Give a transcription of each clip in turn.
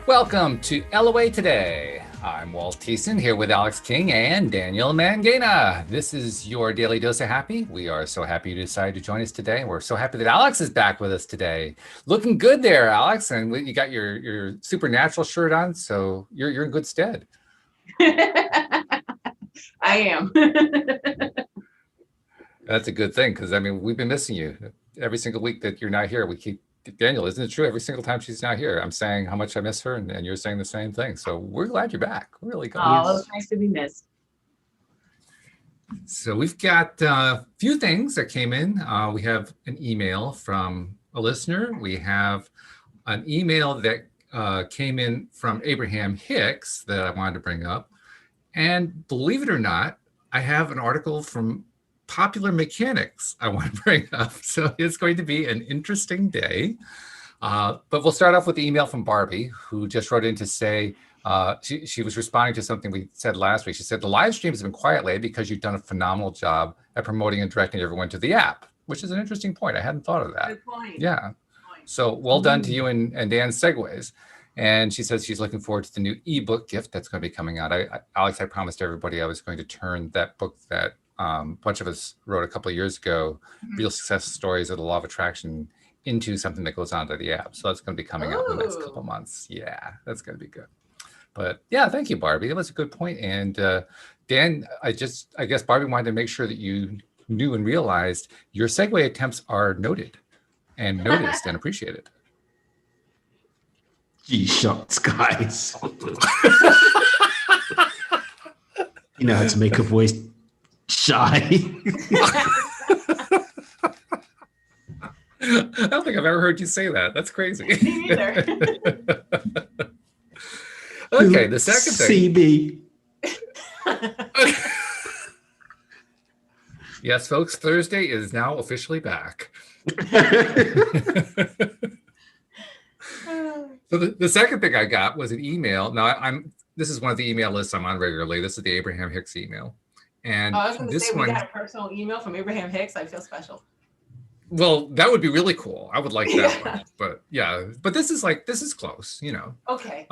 Welcome to LOA Today. I'm Walt Thiessen here with Alex King and Daniel Mangena. This is your daily dose of happy. We are so happy you decided to join us today. We're so happy that Alex is back with us today. Looking good there, Alex, and you got your supernatural shirt on, so you're in good stead. I am. That's a good thing, because I mean, we've been missing you every single week that you're not here. We keep Daniel, isn't it true? Every single time she's not here, I'm saying how much I miss her, and you're saying the same thing. So we're glad you're back. We're really glad. Oh, it's nice to be missed. So we've got a few things that came in. We have an email from a listener. We have an email that came in from Abraham-Hicks that I wanted to bring up. And believe it or not, I have an article from Popular Mechanics I want to bring up. So it's going to be an interesting day. But we'll start off with the email from Barbie, who just wrote in to say, she was responding to something we said last week. She said, the live stream has been quiet lately because you've done a phenomenal job at promoting and directing everyone to the app, which is an interesting point. I hadn't thought of that. Good point. Yeah. Good point. So well done to you and Dan's segues. And she says she's looking forward to the new ebook gift that's going to be coming out. Alex, I promised everybody I was going to turn that book that a bunch of us wrote a couple of years ago, Real Success Stories of the Law of Attraction, into something that goes onto the app. So that's going to be coming out in the next couple of months. Yeah, that's going to be good. But yeah, thank you, Barbie. That was a good point. And Dan, I guess Barbie wanted to make sure that you knew and realized your segue attempts are noted and noticed and appreciated. Gee shucks, guys. You know how to make a voice shy. I don't think I've ever heard you say that. That's crazy. Me neither. Okay, the second thing. CB. Yes, folks, Thursday is now officially back. So the second thing I got was an email. Now, this is one of the email lists I'm on regularly. This is the Abraham-Hicks email. And I was going to say, one, we got a personal email from Abraham-Hicks. I feel special. Well, that would be really cool. I would like that one. But yeah, but this is close, you know. Okay.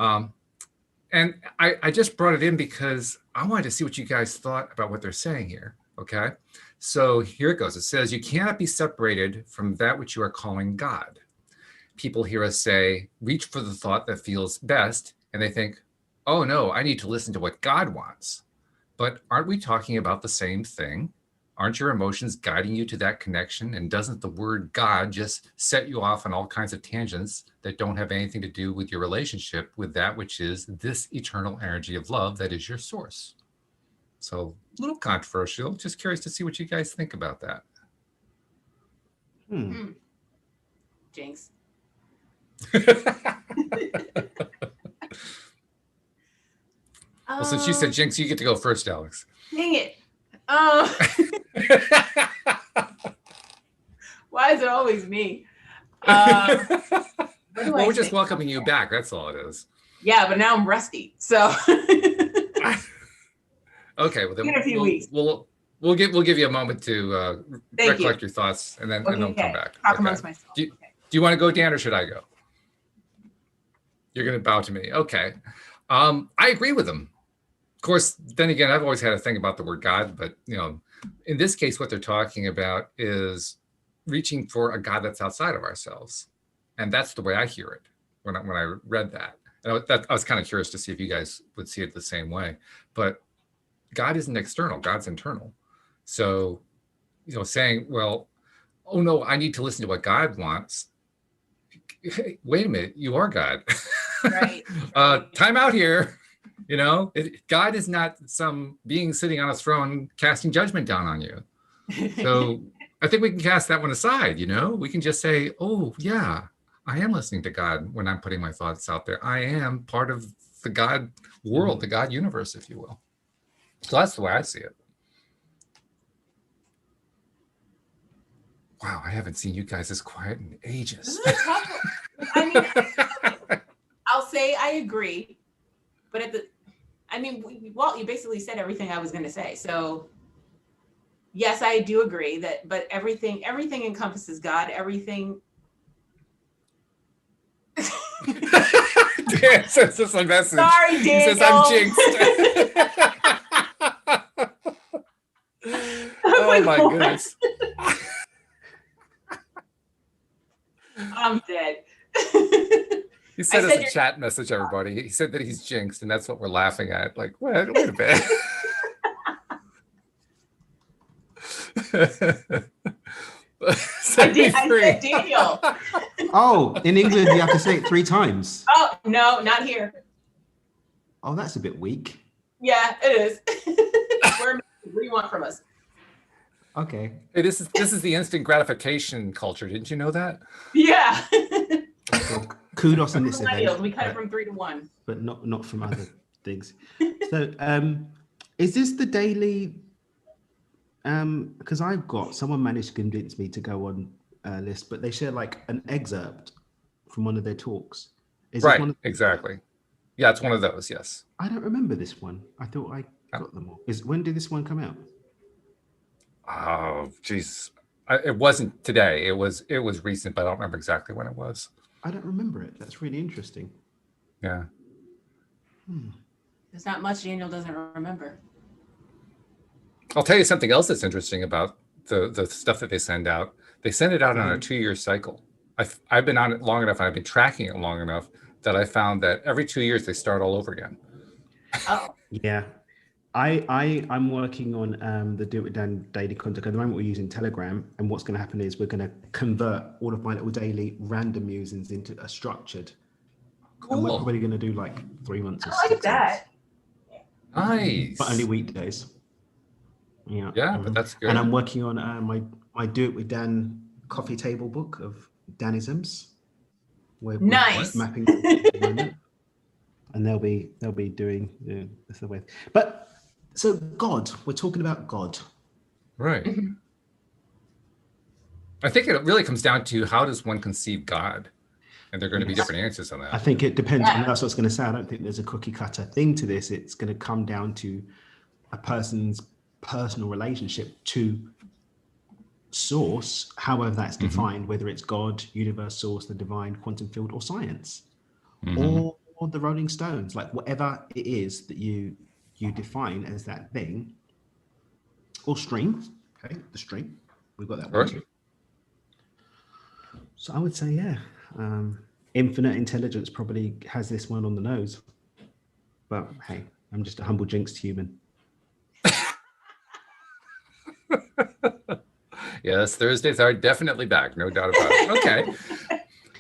And I just brought it in because I wanted to see what you guys thought about what they're saying here. Okay. So here it goes. It says, you cannot be separated from that which you are calling God. People hear us say, reach for the thought that feels best. And they think, oh no, I need to listen to what God wants. But aren't we talking about the same thing? Aren't your emotions guiding you to that connection? And doesn't the word God just set you off on all kinds of tangents that don't have anything to do with your relationship with that which is this eternal energy of love that is your source? So a little controversial. Just curious to see what you guys think about that. Jinx. Well, since you said jinx, you get to go first, Alex. Dang it. Why is it always me? We're just welcoming you back. That's all it is. Yeah, but now I'm rusty. So okay, well then in a few weeks. We'll give you a moment to recollect your thoughts, and then come back. Talk amongst myself. Do you want to go, Dan, or should I go? You're going to bow to me. Okay. I agree with him. Of course, then again, I've always had a thing about the word God, but you know, in this case, what they're talking about is reaching for a God that's outside of ourselves, and that's the way I hear it when I read that. And I was kind of curious to see if you guys would see it the same way. But God isn't external; God's internal. So, you know, saying, "Well, oh no, I need to listen to what God wants." Hey, wait a minute, you are God. Right. Time out here. You know, God is not some being sitting on a throne casting judgment down on you. So I think we can cast that one aside. You know, we can just say, oh yeah, I am listening to God when I'm putting my thoughts out there. I am part of the God world, the God universe, if you will. So that's the way I see it. Wow, I haven't seen you guys this quiet in ages. This is a tough one. I mean, I'll say I agree, but Walt, you basically said everything I was going to say. So yes, I do agree but everything encompasses God. Everything Yeah, so it's just a message. Sorry, He says, I'm Daniel. jinxed. Oh my What? goodness. I'm dead. He sent I us said a chat message, everybody. He said that he's jinxed, and that's what we're laughing at. Like, wait a bit. I said Daniel. Oh, in England, you have to say it 3 times. Oh, no, not here. Oh, that's a bit weak. Yeah, it is. What do you want from us? Okay. Hey, this is the instant gratification culture. Didn't you know that? Yeah. Well, kudos on this event. We cut it from 3 to 1. But not from other things. So, is this the daily? Because someone managed to convince me to go on a list, but they share like an excerpt from one of their talks. Is this Right, one of exactly. Yeah, it's one of those. Yes. I don't remember this one. I thought I got them all. When did this one come out? Oh, geez. It wasn't today. It was recent, but I don't remember exactly when it was. I don't remember it. That's really interesting. Yeah. There's not much Daniel doesn't remember. I'll tell you something else that's interesting about the stuff that they send out. They send it out on a 2-year cycle. I've been on it long enough, and I've been tracking it long enough that I found that every 2 years they start all over again. Oh. Yeah. I'm working on the Do It With Dan daily content. At the moment, we're using Telegram, and what's going to happen is we're going to convert all of my little daily random musings into a structured. Cool. And we're probably going to do like 3 months. Or I like that. Nice. But only weekdays. Yeah. Yeah, but that's good. And I'm working on my Do It With Dan coffee table book of Danisms. We're Nice. mapping it at the moment. And they'll be doing this the way. But so God, we're talking about God. Right. I think it really comes down to how does one conceive God? And there are going to be different answers on that. I think it depends. Yeah. And that's what I was going to say. I don't think there's a cookie cutter thing to this. It's going to come down to a person's personal relationship to source, however that's defined, whether it's God, universe, source, the divine, quantum field, or science, or the Rolling Stones, like whatever it is that you define as that thing, or stream. Okay, the stream. We've got that one too. So I would say, yeah, infinite intelligence probably has this one on the nose. But hey, I'm just a humble jinxed human. Yes, Thursdays are definitely back, no doubt about it. Okay.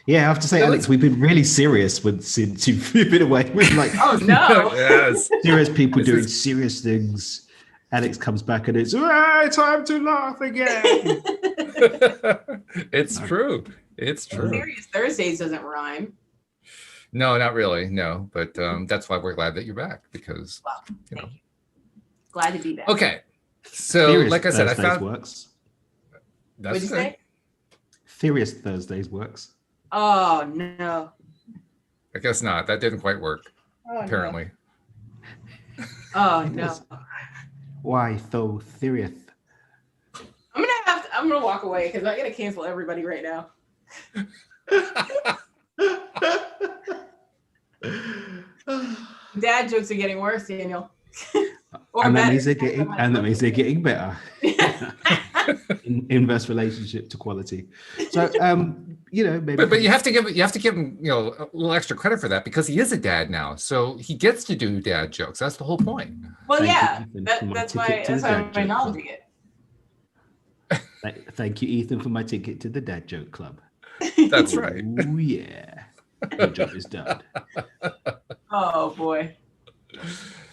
Yeah, I have to say, Alex, we've been really serious since you've been away. We're like, oh no, yes, serious people doing serious things. Alex comes back and it's time to laugh again. It's true. It's true. Serious Thursdays doesn't rhyme. No, not really. No, but that's why we're glad that you're back because Thank you. Glad to be back. Okay, so Serious like I said, Thursdays I found works. What'd you say? Serious Thursdays works. Oh no. I guess not. That didn't quite work. Oh, apparently. No. Oh no. Why so serious? I'm gonna walk away because I gotta cancel everybody right now. Dad jokes are getting worse, Daniel. And that means they're getting better. Inverse relationship to quality. So maybe but you have to give him a little extra credit for that because he is a dad now, so he gets to do dad jokes. That's the whole point. Well, that's why I'm acknowledging it. Thank you, Ethan, for my ticket to the Dad Joke Club. That's right. Oh yeah, the job is done. Oh boy.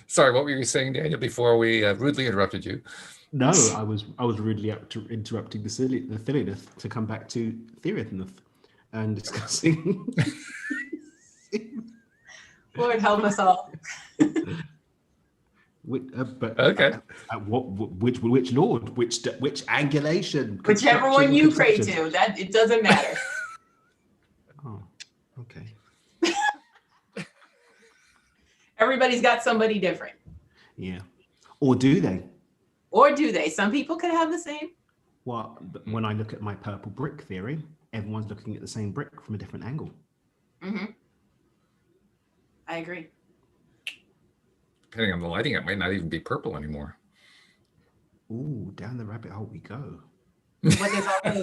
Sorry, what were you saying, Daniel? Before we rudely interrupted you. No, I was rudely interrupting the silliness to come back to theorythness and discussing. Lord help us all. But okay. Which Lord? Which angulation? Whichever one you pray to, that it doesn't matter. Oh, okay. Everybody's got somebody different. Yeah. Or do they? Some people could have the same. Well, when I look at my purple brick theory, everyone's looking at the same brick from a different angle. Mm-hmm. I agree. Depending on the lighting, it might not even be purple anymore. Ooh, down the rabbit hole we go. But there's also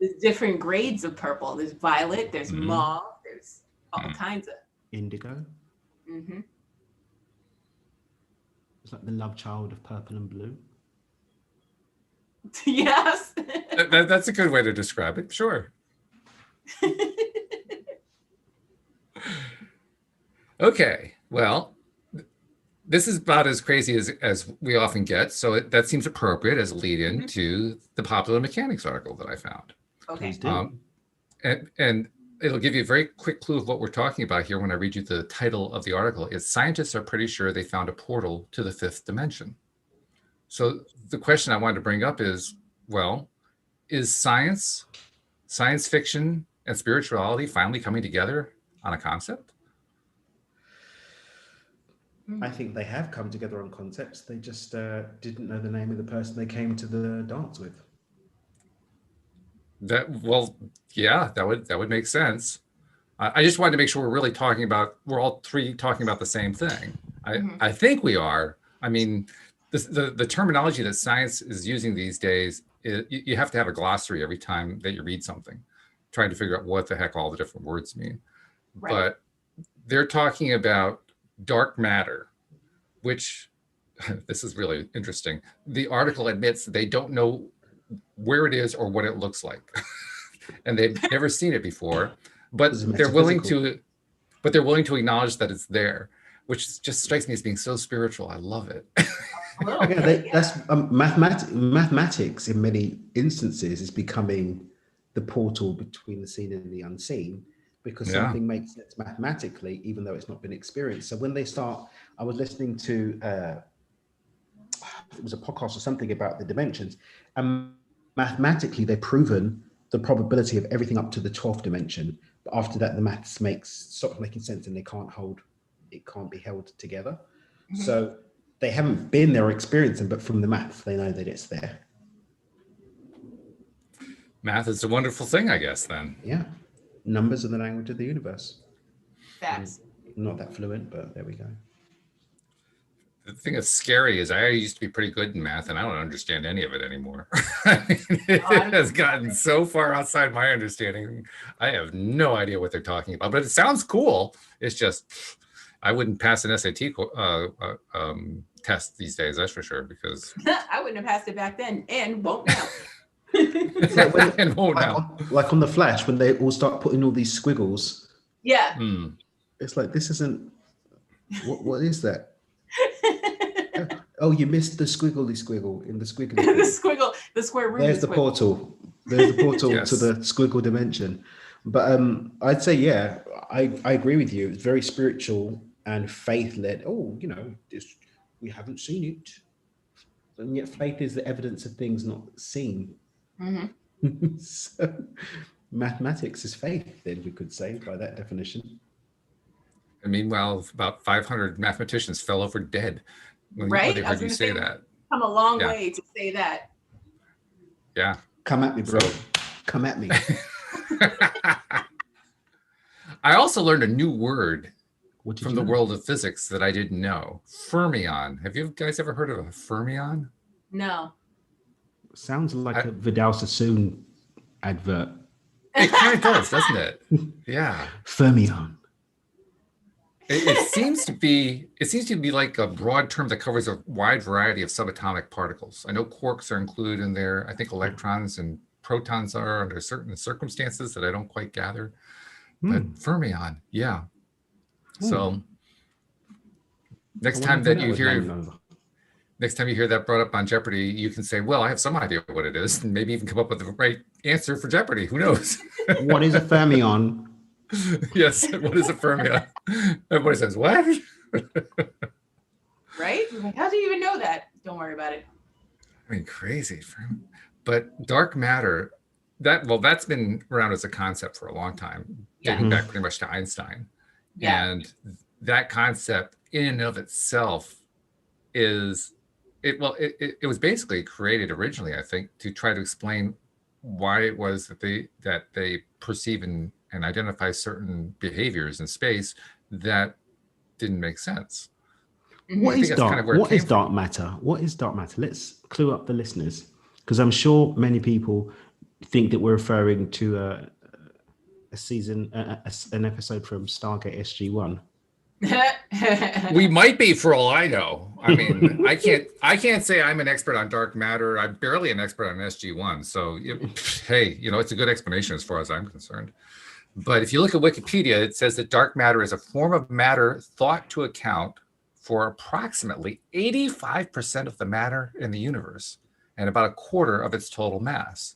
there's different grades of purple. There's violet, there's mauve, there's all kinds of. Indigo. Mm-hmm. It's like the love child of purple and blue. Yes. That's a good way to describe it. Sure. Okay. Well, this is about as crazy as we often get. So that seems appropriate as a lead in to the Popular Mechanics article that I found. Okay. Please do. And it'll give you a very quick clue of what we're talking about here when I read you the title of the article. Is scientists are pretty sure they found a portal to the fifth dimension. So the question I wanted to bring up is, well, is science fiction, and spirituality finally coming together on a concept? I think they have come together on concepts. They just didn't know the name of the person they came to the dance with. That would make sense. I just wanted to make sure we're all three talking about the same thing. I think we are. I mean, the terminology that science is using these days, you have to have a glossary every time that you read something, trying to figure out what the heck all the different words mean. Right. But they're talking about dark matter, which this is really interesting. The article admits they don't know where it is or what it looks like, and they've never seen it before, but they're willing to acknowledge that it's there, which just strikes me as being so spiritual. I love it. That's mathematics in many instances is becoming the portal between the seen and the unseen, because something makes sense mathematically, even though it's not been experienced. So when they start, I was listening to, it was a podcast or something about the dimensions, and mathematically they've proven the probability of everything up to the 12th dimension. But after that, the maths stops making sense, and it can't be held together. So they haven't been there or experienced them, but from the maths, they know that it's there. Math is a wonderful thing, I guess, then. Yeah. Numbers are the language of the universe. Facts. Not that fluent, but there we go. The thing that's scary is I used to be pretty good in math, and I don't understand any of it anymore. It has gotten so far outside my understanding. I have no idea what they're talking about, but it sounds cool. It's just, I wouldn't pass an SAT test these days, that's for sure, because I wouldn't have passed it back then, and won't now. Like on the Flash, when they all start putting all these squiggles. Yeah. It's like, this isn't, what is that? Oh, you missed the squiggly squiggle in the squiggly. the square root. There's the portal. There's the portal to the squiggle dimension. But I'd say, yeah, I agree with you. It's very spiritual and faith-led. Oh, we haven't seen it. And yet faith is the evidence of things not seen. So mathematics is faith, then we could say, by that definition. And meanwhile, about 500 mathematicians fell over dead when right? they heard you say that. Come a long way to say that. Yeah. Come at me, bro. Come at me. I also learned a new word from the world of physics that I didn't know. Fermion. Have you guys ever heard of a fermion? No. Sounds like a Vidal Sassoon advert. It kind of does, doesn't it? Yeah. Fermion. It seems to be like a broad term that covers a wide variety of subatomic particles. I know quarks are included in there. I think electrons and protons are under certain circumstances that I don't quite gather. But fermion, yeah. So next time you hear that brought up on Jeopardy, you can say, well, I have some idea what it is, and maybe even come up with the right answer for Jeopardy. Who knows? What is a fermion? Yes, what is a fermion? Everybody says, what? Right? How do you even know that? Don't worry about it. I mean, crazy. But dark matter, that's been around as a concept for a long time, dating back pretty much to Einstein. Yeah. And that concept in and of itself it was basically created originally, I think, to try to explain why it was that they perceive and identify certain behaviors in space that didn't make sense. What I is think that's kind of where it what came is dark matter? What is dark matter? Let's clue up the listeners, because I'm sure many people think that we're referring to a season, an episode from Stargate SG-1. We might be, for all I know. I mean, I can't say I'm an expert on dark matter. I'm barely an expert on SG-1. So, hey, it's a good explanation as far as I'm concerned. But if you look at Wikipedia, it says that dark matter is a form of matter thought to account for approximately 85% of the matter in the universe and about a quarter of its total mass.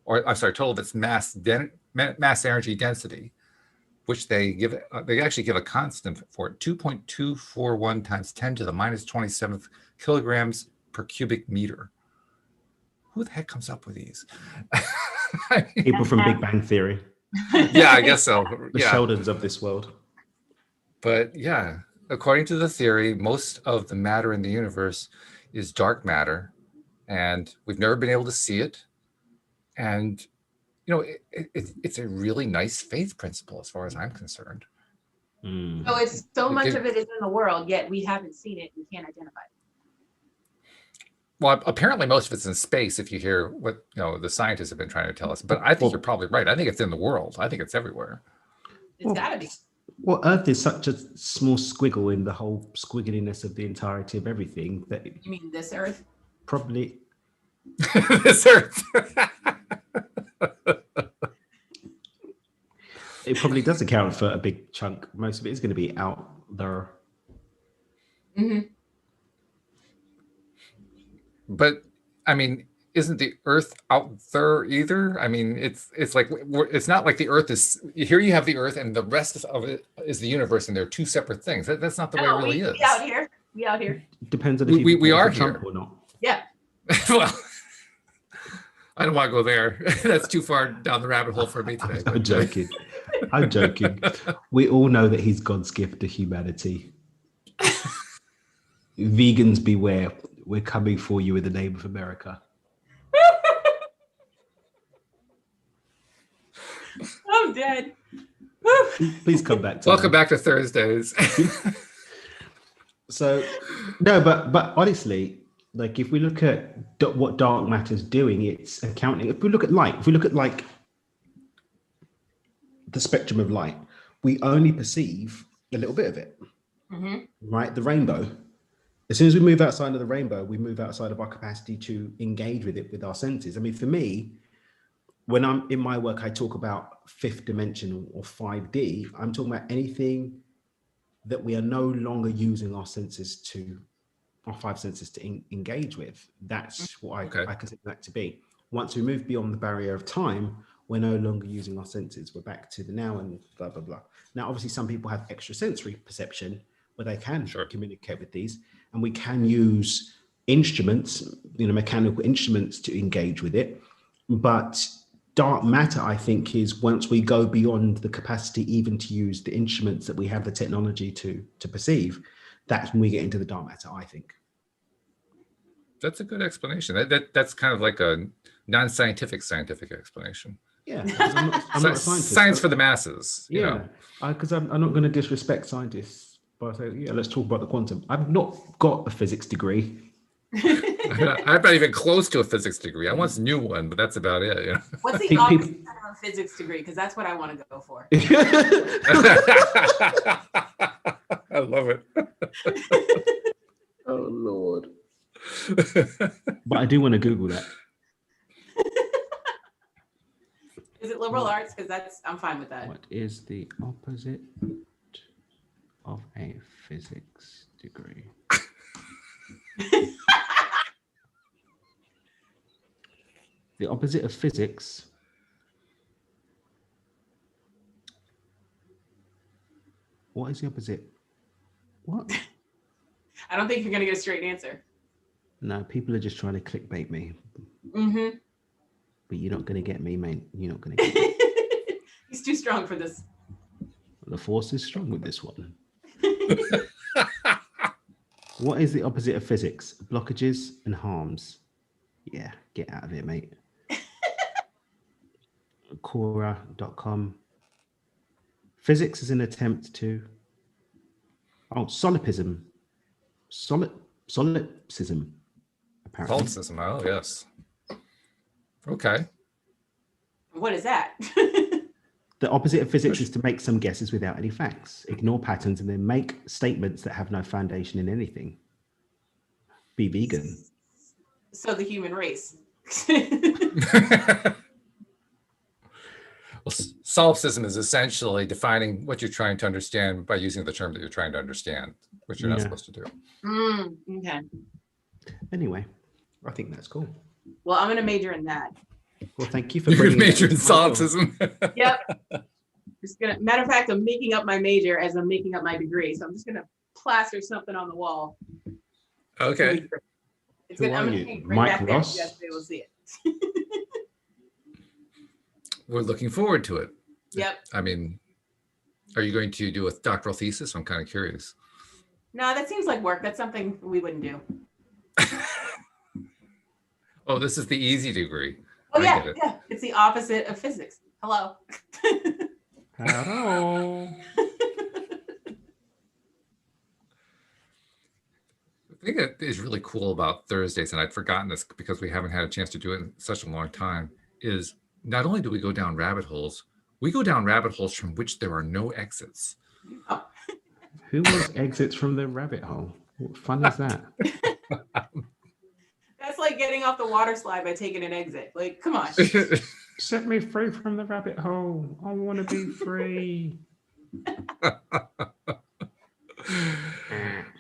Or I'm sorry, total of its mass energy density, which they actually give a constant for it, 2.241 times 10 to the minus 27th kilograms per cubic meter. Who the heck comes up with these? People from Big Bang Theory. Yeah, I guess so. The Sheldons of this world. But yeah, according to the theory, most of the matter in the universe is dark matter, and we've never been able to see it. And it's a really nice faith principle as far as I'm concerned. So it's so much of it is in the world, yet we haven't seen it and can't identify it. Well, apparently most of it's in space, if you hear what the scientists have been trying to tell us. But I think you're probably right. I think it's in the world. I think it's everywhere. It's got to be. Well, Earth is such a small squiggle in the whole squiggliness of the entirety of everything that. You mean this Earth? Probably. This Earth. It probably does account for a big chunk. Most of it is going to be out there. Mm-hmm. But I mean, isn't the Earth out there either? I mean, it's like it's not like the Earth is here. You have the Earth, and the rest of it is the universe, and they're two separate things. That's not the way it really is. We out here. We out here. Depends on if we are here Trump or not. Yeah. Well, I don't want to go there. That's too far down the rabbit hole for me today. I'm joking. I'm joking. We all know that he's God's gift to humanity. Vegans beware. We're coming for you in the name of America. I'm dead. Please come back to Welcome back to Thursdays. So, no, but honestly, like if we look at what dark matter is doing, it's accounting. If we look at light, like the spectrum of light, we only perceive a little bit of it, right? The rainbow. As soon as we move outside of the rainbow, we move outside of our capacity to engage with it with our senses. I mean, for me, when I'm in my work, I talk about fifth dimension or 5D. I'm talking about anything that we are no longer using our five senses to engage with. That's what I consider that to be. Once we move beyond the barrier of time, we're no longer using our senses. We're back to the now and blah, blah, blah. Now, obviously, some people have extrasensory perception where they can communicate with these, and we can use instruments, mechanical instruments to engage with it. But dark matter, I think, is once we go beyond the capacity even to use the instruments that we have the technology to perceive, that's when we get into the dark matter, I think. That's a good explanation. That's kind of like a non-scientific scientific explanation. Yeah, I'm not a scientist. Science for the masses. Yeah, because I'm not going to disrespect scientists by saying, let's talk about the quantum. I've not got a physics degree. I'm not even close to a physics degree. I once knew one, but that's about it. What's the opposite of a physics degree? Because that's what I want to go for. I love it. Oh, Lord. But I do want to Google that. Is it liberal arts? Because I'm fine with that. What is the opposite of a physics degree? The opposite of physics. What is the opposite? What? I don't think you're going to get a straight answer. No, people are just trying to clickbait me. Mm-hmm. But you're not going to get me, mate. You're not going to get me. He's too strong for this. The force is strong with this one. What is the opposite of physics? Blockages and harms. Yeah, get out of it, mate. Quora.com. Physics is an attempt to. Oh, solipsism. Solipsism, apparently. Catholicism. Oh, yes. Okay. What is that? The opposite of physics is to make some guesses without any facts, ignore patterns, and then make statements that have no foundation in anything. Be vegan. So the human race. Well, solipsism is essentially defining what you're trying to understand by using the term that you're trying to understand, which you're not supposed to do. Okay. Anyway, I think that's cool. Well, I'm going to major in that. Well, thank you for You're bringing majoring in that into my solipsism. Yep. Just gonna. Matter of fact, I'm making up my major as I'm making up my degree, so I'm just gonna plaster something on the wall. Okay. It's Who gonna. are I'm gonna you? hang it right Mike back there. Ross? You guys will be able to see it. We're looking forward to it. Yep. I mean, are you going to do a doctoral thesis? I'm kind of curious. No, that seems like work. That's something we wouldn't do. Oh, this is the easy degree. Oh I yeah, get it. yeah. It's the opposite of physics. Hello. Hello. The thing that is really cool about Thursdays, and I'd forgotten this because we haven't had a chance to do it in such a long time, is not only do we go down rabbit holes, we go down rabbit holes from which there are no exits. Oh. Who wants exits from the rabbit hole? What fun is that? That's like getting off the water slide by taking an exit. Like, come on. Set me free from the rabbit hole. I want to be free.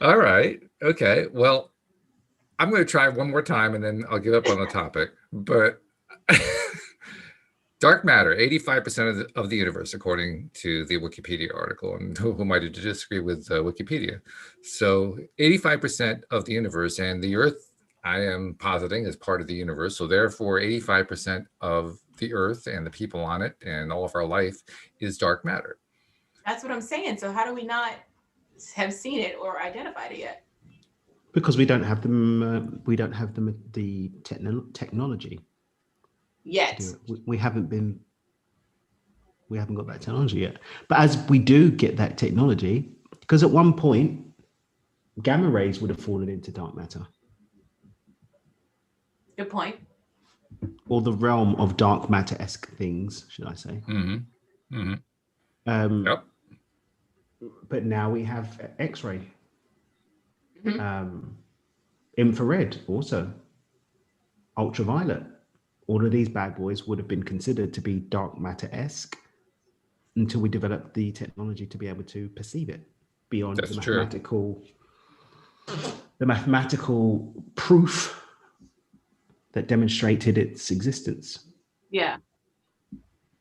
All right. Okay. Well, I'm going to try one more time and then I'll give up on the topic. But dark matter, 85% of the universe, according to the Wikipedia article. And who am I to disagree with Wikipedia? So 85% of the universe, and the Earth, I am positing, is part of the universe. So therefore, 85% of the Earth and the people on it and all of our life is dark matter. That's what I'm saying. So how do we not have seen it or identified it yet? Because we don't have them. We don't have the technology. Yet. We haven't got that technology yet. But as we do get that technology, because at one point, gamma rays would have fallen into dark matter. Good point. Or the realm of dark matter-esque things, should I say. Mm-hmm. Mm-hmm. Yep. But now we have X-ray. Mm-hmm. Infrared also. Ultraviolet. All of these bad boys would have been considered to be dark matter-esque until we developed the technology to be able to perceive it beyond That's the mathematical proof that demonstrated its existence. Yeah.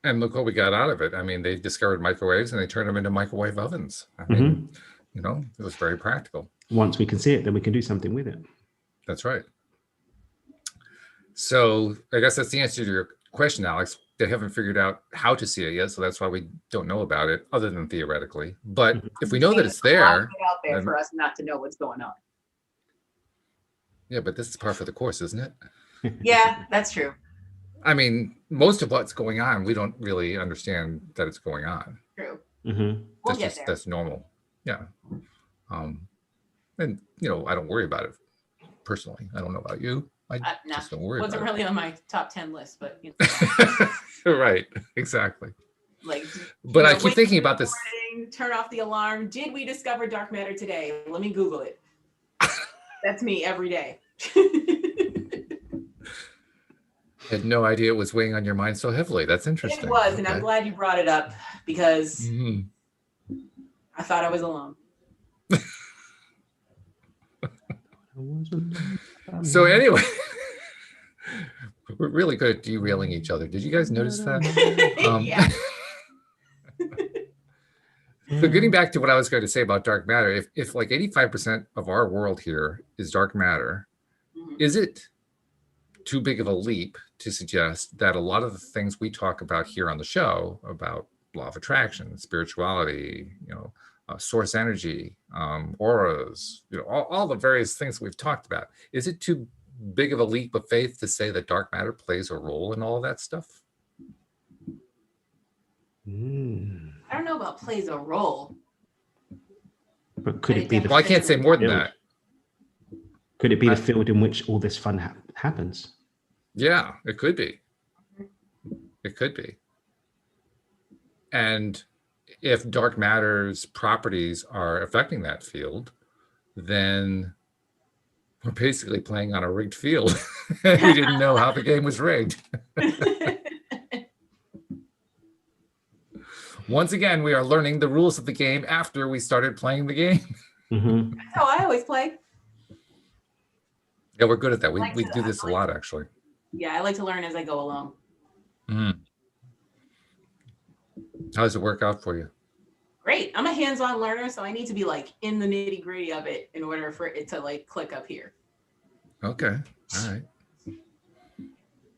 And look what we got out of it. I mean, they discovered microwaves and they turned them into microwave ovens. I mean, you know, it was very practical. Once we can see it, then we can do something with it. That's right. So I guess that's the answer to your question, Alex. They haven't figured out how to see it yet, so that's why we don't know about it, other than theoretically. But if we know that it's there, out there for us not to know what's going on. Yeah, but this is par for the course, isn't it? Yeah, that's true. I mean, most of what's going on, we don't really understand that it's going on. True. Mm-hmm. We'll get there. That's normal. Yeah. And you know, I don't worry about it personally. I don't know about you. I just don't worry. Wasn't about really on my top 10 list, but you know. Right. Exactly. Like, but I keep thinking about this. Morning, turn off the alarm. Did we discover dark matter today? Let me Google it. That's me every day. Had no idea it was weighing on your mind so heavily. That's interesting. It was, and I'm glad you brought it up because I thought I was alone. So anyway, we're really good at derailing each other. Did you guys notice that? Yeah. So getting back to what I was going to say about dark matter, if like 85% of our world here is dark matter, is it too big of a leap to suggest that a lot of the things we talk about here on the show about law of attraction, spirituality, you know, source energy, auras, you know, all the various things we've talked about, is it too big of a leap of faith to say that dark matter plays a role in all of that stuff? I don't know about plays a role. But could it be the Well, I can't say more than field? that. Could it be the field in which all this fun happens? Yeah, it could be. It could be. And if dark matter's properties are affecting that field, then we're basically playing on a rigged field. We didn't know how the game was rigged. Once again, we are learning the rules of the game after we started playing the game. Mm-hmm. That's how I always play. Yeah, we're good at that. We to- do this a I like lot, to- actually. Yeah, I like to learn as I go along. Mhm. How does it work out for you? Great. I'm a hands-on learner, so I need to be like in the nitty-gritty of it in order for it to like click up here. Okay. All right.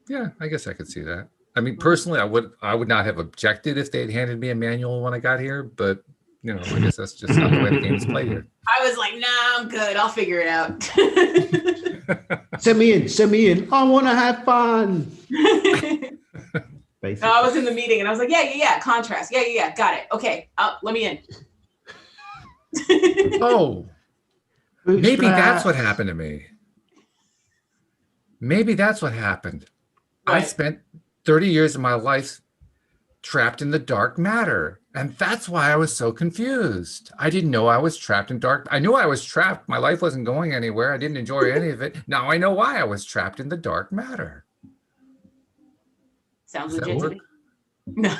Yeah, I guess I could see that. I mean, personally, I would not have objected if they had handed me a manual when I got here, but you know, I guess that's just not the way the game is played here. I was like, nah, I'm good. I'll figure it out. Send me in. I want to have fun. Basically. No, I was in the meeting and I was like, yeah, contrast. Yeah, got it. Okay, let me in. Oh, maybe that's what happened to me. Maybe that's what happened. I What? spent 30 years of my life trapped in the dark matter. And that's why I was so confused. I didn't know I was trapped in dark. I knew I was trapped. My life wasn't going anywhere. I didn't enjoy any of it. Now I know why I was trapped in the dark matter. Sounds Does that legit to work? me. No.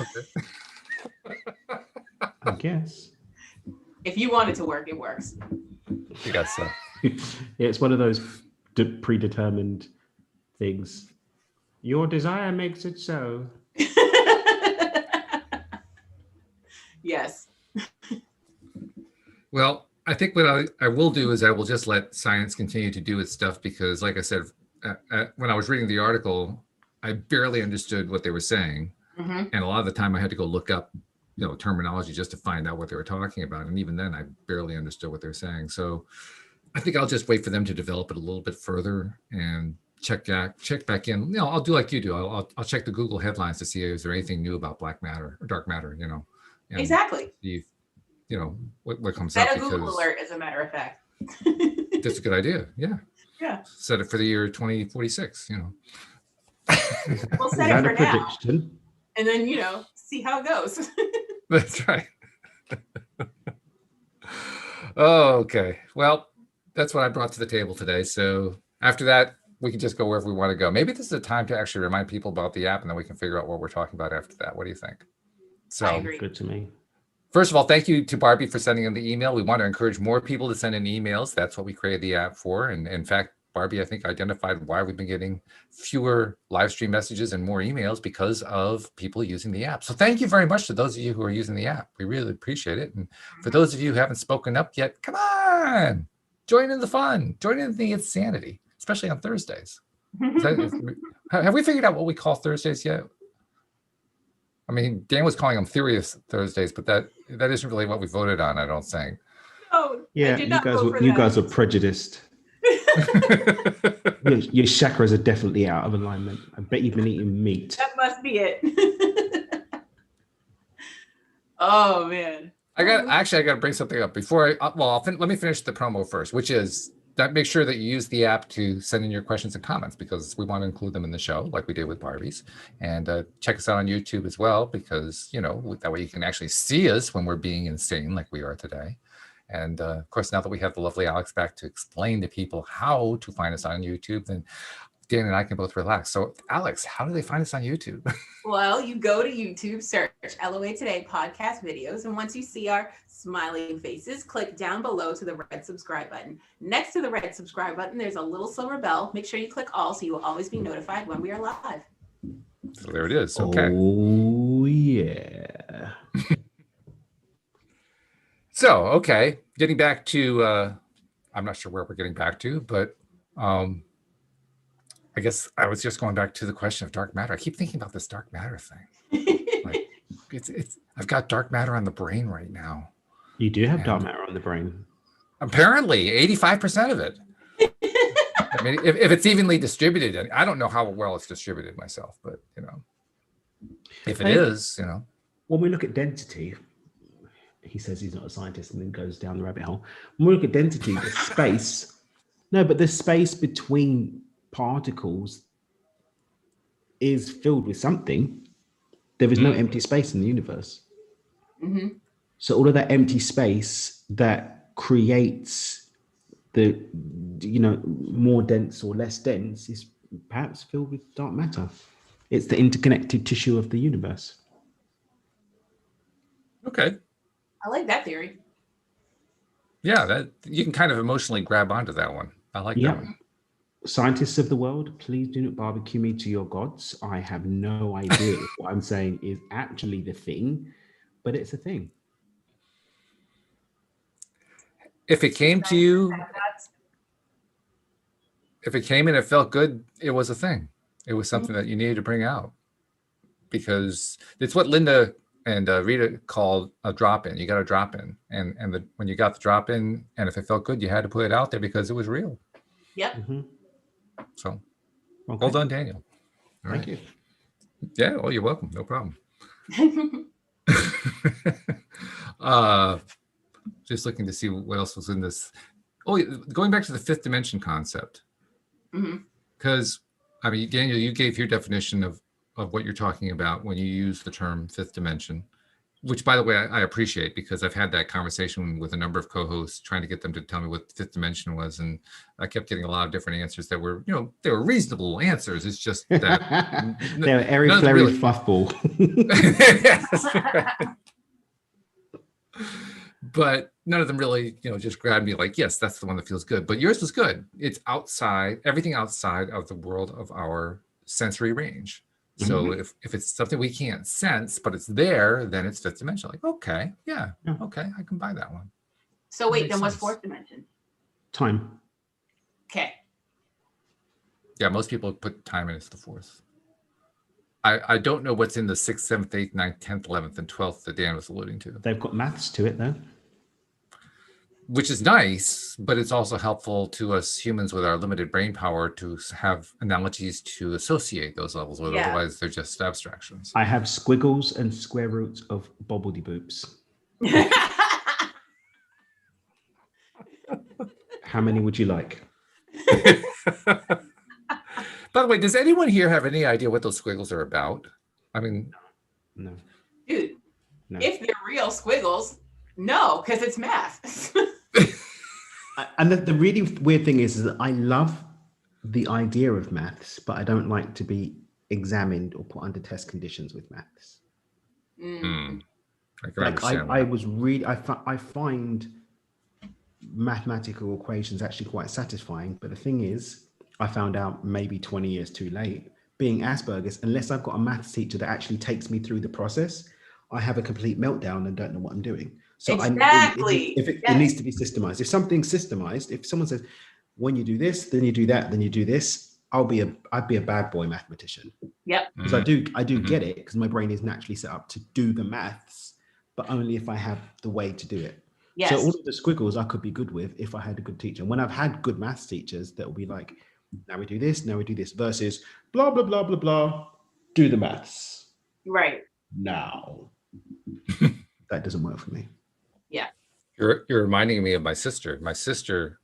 I guess. If you want it to work, it works. You got so. It's one of those predetermined things. Your desire makes it so. Yes. Well, I think what I will do is I will just let science continue to do its stuff because, like I said, when I was reading the article, I barely understood what they were saying. Mm-hmm. And a lot of the time I had to go look up, terminology just to find out what they were talking about. And even then I barely understood what they were saying. So I think I'll just wait for them to develop it a little bit further and check back in. I'll do like you do. I'll check the Google headlines to see is there anything new about black matter or dark matter, and Exactly. see, what comes Set up. a Google Because alert, as a matter of fact. that's a good idea. Yeah. Yeah. Set it for the year 2046, We'll Is set that it a for now. prediction? And then, see how it goes. That's right. Oh, okay. Well, that's what I brought to the table today. So after that, we can just go wherever we want to go. Maybe this is a time to actually remind people about the app, and then we can figure out what we're talking about after that. What do you think? So I agree. Good to me. first of all, thank you to Barbie for sending in the email. We want to encourage more people to send in emails. That's what we created the app for. And in fact, Barbie, I think, identified why we've been getting fewer live stream messages and more emails because of people using the app. So thank you very much to those of you who are using the app. We really appreciate it. And for those of you who haven't spoken up yet, come on, join in the fun, join in the insanity, especially on Thursdays. Have we figured out what we call Thursdays yet? I mean, Dan was calling them Furious Thursdays, but that isn't really what we voted on, I don't think. Oh, Yeah, you guys are prejudiced. Your chakras are definitely out of alignment. I bet you've been eating meat. That must be it. Oh man. I got to bring something up before let me finish the promo first, which is that make sure that you use the app to send in your questions and comments because we want to include them in the show like we did with Barbie's, and check us out on YouTube as well because that way you can actually see us when we're being insane like we are today. And of course, now that we have the lovely Alex back to explain to people how to find us on YouTube, then Dan and I can both relax. So Alex, how do they find us on YouTube? Well, you go to YouTube, search LOA Today podcast videos, and once you see our smiling faces, click down below to the red subscribe button. Next to the red subscribe button, there's a little silver bell. Make sure you click all so you will always be notified when we are live. So there it is. Okay. Oh yeah. So, okay, getting back to, I'm not sure where we're getting back to, but I guess I was just going back to the question of dark matter. I keep thinking about this dark matter thing. Like, I've got dark matter on the brain right now. You do have dark matter on the brain. Apparently, 85% of it. I mean, if it's evenly distributed, I don't know how well it's distributed myself, but if it is, When we look at density, he says he's not a scientist and then goes down the rabbit hole. When we look at density, the space, no, but the space between particles is filled with something. There is no empty space in the universe. Mm-hmm. So all of that empty space that creates the, more dense or less dense is perhaps filled with dark matter. It's the interconnected tissue of the universe. Okay. I like that theory. Yeah, that you can kind of emotionally grab onto that one. I like that one. Scientists of the world, please do not barbecue me to your gods. I have no idea if what I'm saying is actually the thing, but it's a thing. If it came to you, if it came and it felt good, it was a thing. It was something that you needed to bring out, because it's what Linda and Rita called a drop-in. You got a drop-in, and when you got the drop-in, and if it felt good, you had to put it out there because it was real. Yep. Mm-hmm. So, Okay. well done, Daniel. All Thank right. you. Yeah, well, you're welcome. No problem. Just looking to see what else was in this. Oh, going back to the fifth dimension concept. Because, I mean, Daniel, you gave your definition of what you're talking about when you use the term fifth dimension, which, by the way, I appreciate, because I've had that conversation with a number of co-hosts trying to get them to tell me what fifth dimension was. And I kept getting a lot of different answers that were, they were reasonable answers. It's just that they were airy flary fluffball. But none of them really, just grabbed me like, yes, that's the one that feels good. But yours was good. It's outside, everything outside of the world of our sensory range. So if it's something we can't sense, but it's there, then it's fifth dimension. Like, okay, yeah, okay, I can buy that one. So wait, then what's fourth dimension? Time. Okay. Yeah, most people put time in as the fourth. I don't know what's in the 6th, 7th, 8th, 9th, 10th, 11th, and 12th that Dan was alluding to. They've got maths to it, though. Which is nice, but it's also helpful to us humans with our limited brain power to have analogies to associate those levels with. Otherwise, they're just abstractions. I have squiggles and square roots of bobbledy boops. How many would you like? By the way, does anyone here have any idea what those squiggles are about? I mean, no. Dude, no. If they're real squiggles, no, because it's math. And the really weird thing is that I love the idea of maths, but I don't like to be examined or put under test conditions with maths. I find mathematical equations actually quite satisfying, but the thing is, I found out maybe 20 years too late, being Asperger's, unless I've got a maths teacher that actually takes me through the process, I have a complete meltdown and don't know what I'm doing. So exactly. It needs to be systemized. If something's systemized, if someone says, when you do this, then you do that, then you do this, I'd be a bad boy mathematician. Yep. Because I do get it, because my brain is naturally set up to do the maths, but only if I have the way to do it. Yes. So all of the squiggles I could be good with if I had a good teacher. And when I've had good maths teachers that will be like, now we do this, versus blah, blah, blah, blah, blah, do the maths. Right. Now. That doesn't work for me. Yeah. You're reminding me of my sister. My sister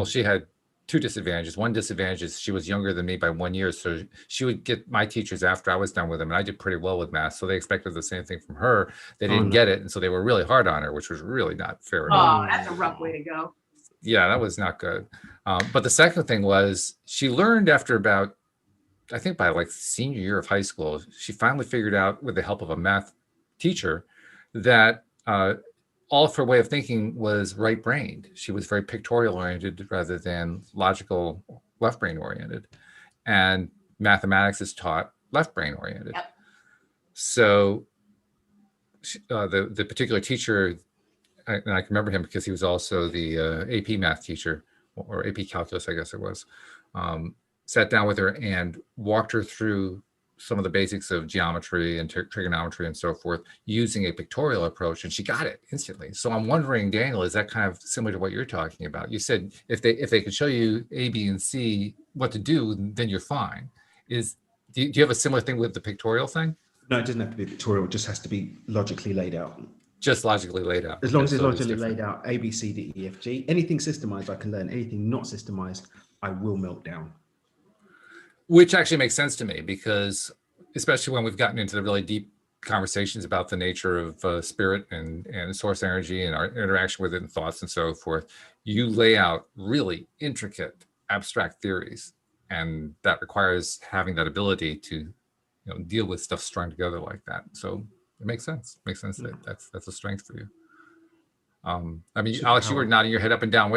she had two disadvantages. One disadvantage is she was younger than me by 1 year. So she would get my teachers after I was done with them. And I did pretty well with math. So they expected the same thing from her. They didn't get it. And so they were really hard on her, which was really not fair at all. Oh, that's a rough way to go. Yeah, that was not good. But the second thing was she learned after about, I think by like senior year of high school, she finally figured out with the help of a math teacher that all of her way of thinking was right-brained. She was very pictorial oriented rather than logical left brain oriented. And mathematics is taught left brain oriented. Yep. So the particular teacher, and I can remember him because he was also the AP math teacher, or AP calculus, I guess it was, sat down with her and walked her through some of the basics of geometry and trigonometry and so forth using a pictorial approach, and she got it instantly. So I'm wondering, Daniel, is that kind of similar to what you're talking about? You said if they could show you A, B, and C what to do, then you're fine. Do you have a similar thing with the pictorial thing? No, it doesn't have to be pictorial. It just has to be logically laid out. just logically laid out. As long Okay, as it's so logically different. laid out, A, B, C, D, E, F, G. Anything systemized, I can learn. Anything not systemized, I will melt down. Which actually makes sense to me, because especially when we've gotten into the really deep conversations about the nature of spirit and source energy and our interaction with it and thoughts and so forth, you lay out really intricate abstract theories, and that requires having that ability to deal with stuff strung together like that. So it makes sense. Makes sense that that's a strength for you. I mean, Alex, you were nodding your head up and down.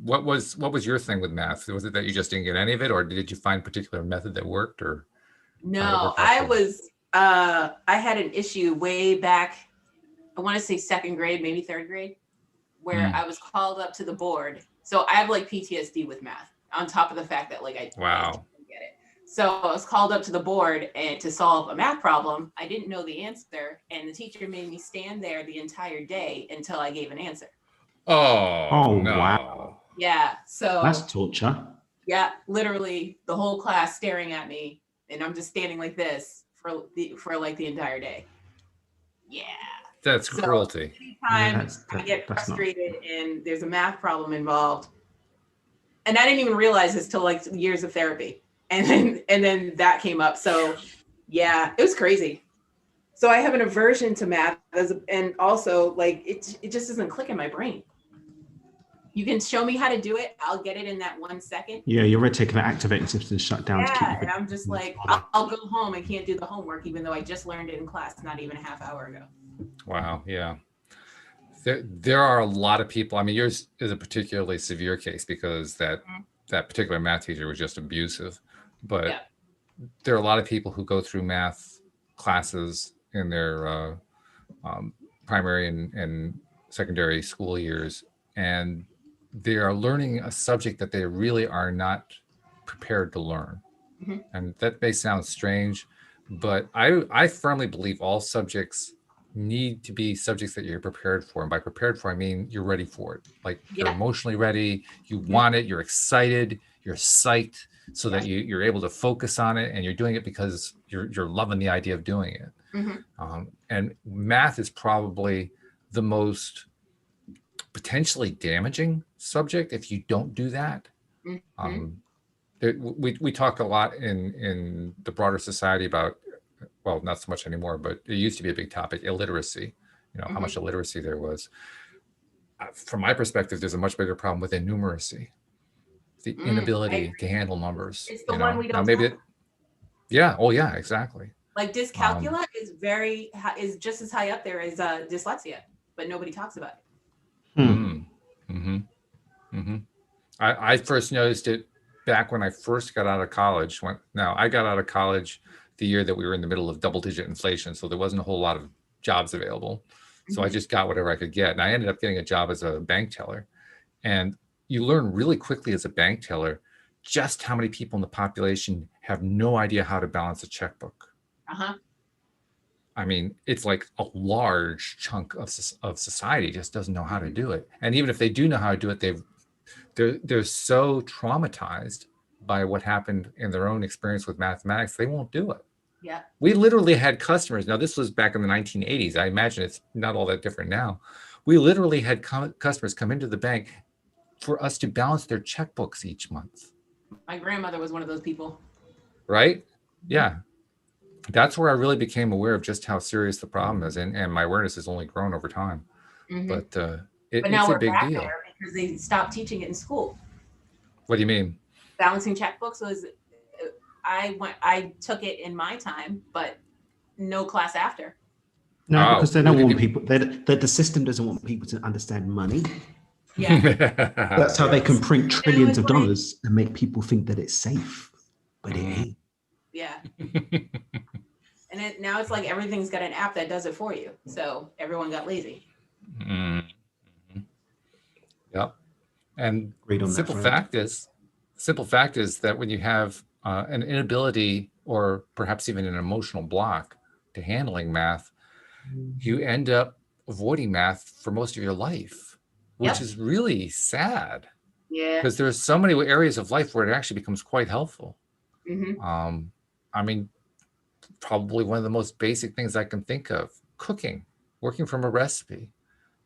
What was your thing with math? Was it that you just didn't get any of it, or did you find a particular method that worked, or No, I had an issue way back, I want to say second grade, maybe third grade, where I was called up to the board. So I have like PTSD with math, on top of the fact that like I didn't get it. So I was called up to the board and to solve a math problem. I didn't know the answer, and the teacher made me stand there the entire day until I gave an answer. Oh no. Wow. Yeah. So That's torture. Yeah, literally the whole class staring at me, and I'm just standing like this for like the entire day. Yeah. That's cruelty. Anytime I get frustrated and there's a math problem involved, and I didn't even realize this till like years of therapy. And then that came up. So yeah, it was crazy. So I have an aversion to math, and also like it just doesn't click in my brain. You can show me how to do it, I'll get it in that 1 second. Yeah, your reticular activating system is shut down. Yeah, and I'm just like, I'll go home and can't do the homework, even though I just learned it in class not even a half hour ago. Wow, yeah. There are a lot of people. I mean, yours is a particularly severe case because that particular math teacher was just abusive. But there are a lot of people who go through math classes in their primary and secondary school years, and they are learning a subject that they really are not prepared to learn. And that may sound strange, but I firmly believe all subjects need to be subjects that you're prepared for. And by prepared for, I mean you're ready for it. Like you're emotionally ready, you want it, you're excited, you're psyched, so that you're able to focus on it, and you're doing it because you're loving the idea of doing it. And math is probably the most potentially damaging subject if you don't do that. We talk a lot in the broader society about, well, not so much anymore, but it used to be a big topic, illiteracy, how much illiteracy there was. From my perspective, there's a much bigger problem with innumeracy, the inability to handle numbers. It's the one we don't exactly. Like dyscalculia is just as high up there as dyslexia, but nobody talks about it. I first noticed it back when I first got out of college. I got out of college the year that we were in the middle of double-digit inflation, so there wasn't a whole lot of jobs available. So I just got whatever I could get, and I ended up getting a job as a bank teller. And you learn really quickly as a bank teller just how many people in the population have no idea how to balance a checkbook. I mean, it's like a large chunk of society just doesn't know how to do it. And even if they do know how to do it, they're so traumatized by what happened in their own experience with mathematics, they won't do it. Yeah. We literally had customers. Now, this was back in the 1980s. I imagine it's not all that different now. We literally had customers come into the bank for us to balance their checkbooks each month. My grandmother was one of those people. Right? Yeah. That's where I really became aware of just how serious the problem is. And my awareness has only grown over time. But it's a big deal. There because they stopped teaching it in school. What do you mean? Balancing checkbooks was, I took it in my time, but no class after. No, because they don't want people, the system doesn't want people to understand money. Yeah. That's how they can print trillions of dollars and make people think that it's safe, but it ain't. Yeah. And now it's like everything's got an app that does it for you. So everyone got lazy. Yep. And simple fact is that when you have an inability or perhaps even an emotional block to handling math, you end up avoiding math for most of your life, which is really sad. Yeah. Because there's so many areas of life where it actually becomes quite helpful. I mean, probably one of the most basic things I can think of, cooking. working from a recipe.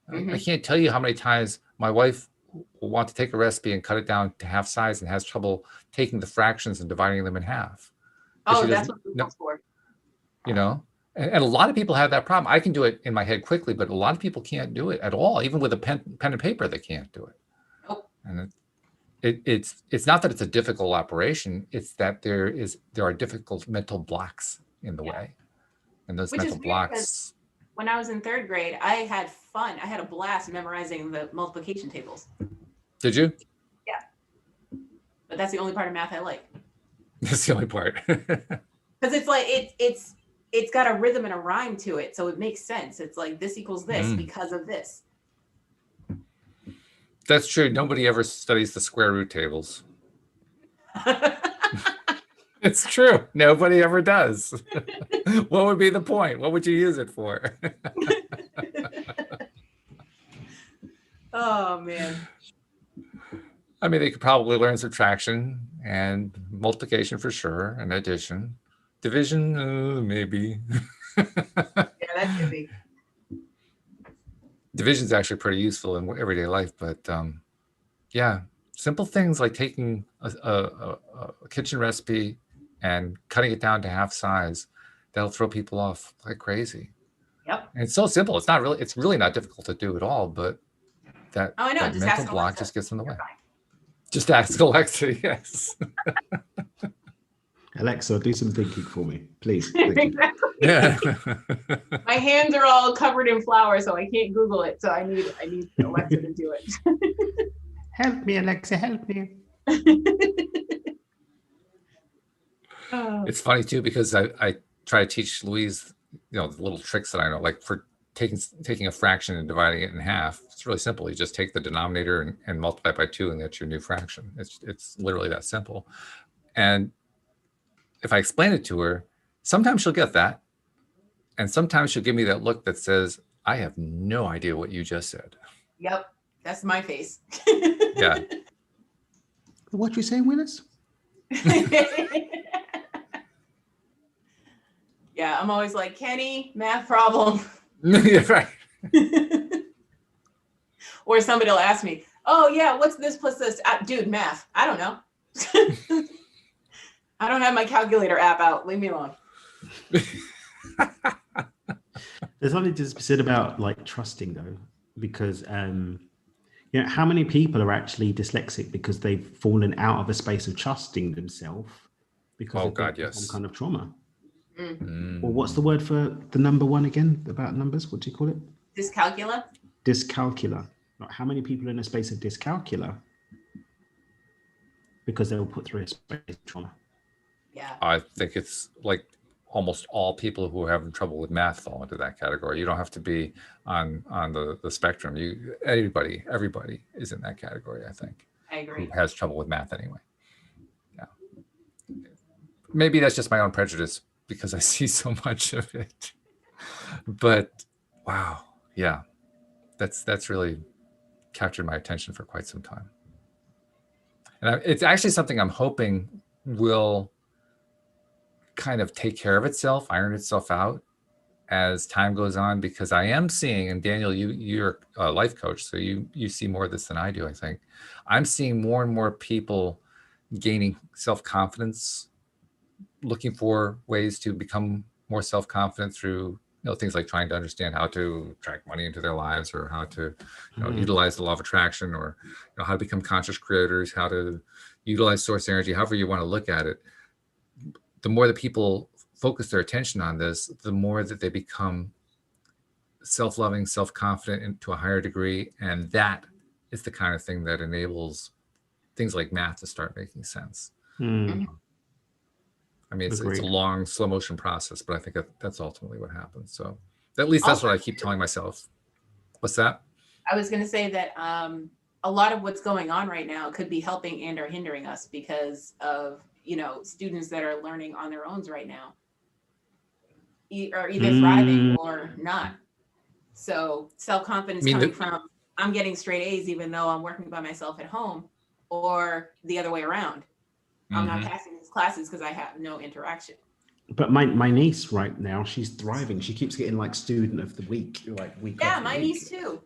I Mhm. can't tell you how many times my wife will want to take a recipe and cut it down to half size and has trouble taking the fractions and dividing them in half. Because Oh, she that's doesn't what know, Google's for. you know, and a lot of people have that problem. I can do it in my head quickly, but a lot of people can't do it at all. Even with a pen and paper, they can't do it. Nope. And it's not that it's a difficult operation. It's that there are difficult mental blocks in the Yeah. way, and those Which is mental weird because blocks. when I was in 3rd grade, I had fun. I had a blast memorizing the multiplication tables. Did you? Yeah. But that's the only part of math I like. That's the only part. Because it's like it's got a rhythm and a rhyme to it, so it makes sense. It's like this equals this because of this. That's true. Nobody ever studies the square root tables. It's true. Nobody ever does. What would be the point? What would you use it for? Oh man. I mean, they could probably learn subtraction and multiplication for sure, and addition. Division, maybe. Yeah, that could be. Division is actually pretty useful in everyday life, but yeah, simple things like taking a kitchen recipe and cutting it down to half size, that'll throw people off like crazy. Yep. And it's so simple. It's really not difficult to do at all, but that, Oh, I know. that Just mental ask block Alexa. just gets in the way. You're fine. Just ask Alexa, yes. Alexa, do some thinking for me, please. Thank you. Yeah. My hands are all covered in flour, so I can't Google it. So I need Alexa to do it. Help me, Alexa, help me. Oh. It's funny too, because I try to teach Louise, the little tricks that I know, like for taking a fraction and dividing it in half. It's really simple. You just take the denominator and multiply by 2, and that's your new fraction. It's literally that simple. And if I explain it to her, sometimes she'll get that, and sometimes she'll give me that look that says, "I have no idea what you just said." Yep, that's my face. Yeah. What you saying, Willis? Yeah, I'm always like, Kenny, math problem. Yeah, right. Or somebody will ask me, oh yeah, what's this plus this? Dude, math. I don't know. I don't have my calculator app out. Leave me alone. There's something to be said about like trusting though, because how many people are actually dyslexic because they've fallen out of a space of trusting themselves because Oh of God, yes. some kind of trauma. Mm. Or what's the word for the number one again about numbers? What do you call it? Dyscalculia? Dyscalculia. Like how many people are in a space of dyscalculia because they were put through a space of trauma? Yeah. I think it's like almost all people who are having trouble with math fall into that category. You don't have to be on the spectrum. Everybody is in that category, I think. I agree. Who has trouble with math anyway. Yeah. Maybe that's just my own prejudice because I see so much of it. But wow, yeah. That's really captured my attention for quite some time. And it's actually something I'm hoping will kind of take care of itself, iron itself out as time goes on, because I am seeing, and Daniel, you're a life coach, so you see more of this than I do, I think. I'm seeing more and more people gaining self-confidence, looking for ways to become more self-confident through things like trying to understand how to attract money into their lives, or how to utilize the law of attraction, or how to become conscious creators, how to utilize source energy, however you want to look at it. The more that people focus their attention on this, the more that they become self-loving, self-confident to a higher degree. And that is the kind of thing that enables things like math to start making sense. Mm. I mean, it's a long, slow motion process, but I think that's ultimately what happens. So at least that's what I keep telling myself. What's that? I was going to say that a lot of what's going on right now could be helping and or hindering us because of, students that are learning on their own right now are either thriving or not. So self-confidence coming from, I'm getting straight A's even though I'm working by myself at home, or the other way around. I'm not passing these classes because I have no interaction. But my niece right now, she's thriving. She keeps getting like student of the week, like week Yeah, after my week. niece too.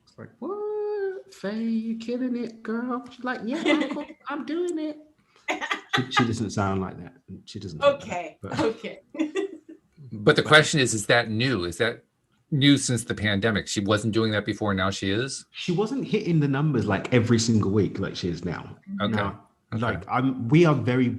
It's like, what? Faye, you killing it, girl? She's like, yeah, uncle, I'm doing it. She doesn't sound like that. She doesn't. Okay. But, Okay. But the question is that new? Is that new since the pandemic? She wasn't doing that before. Now she is. she wasn't hitting the numbers like every single week like she is now. Okay. Now, Okay. like we are very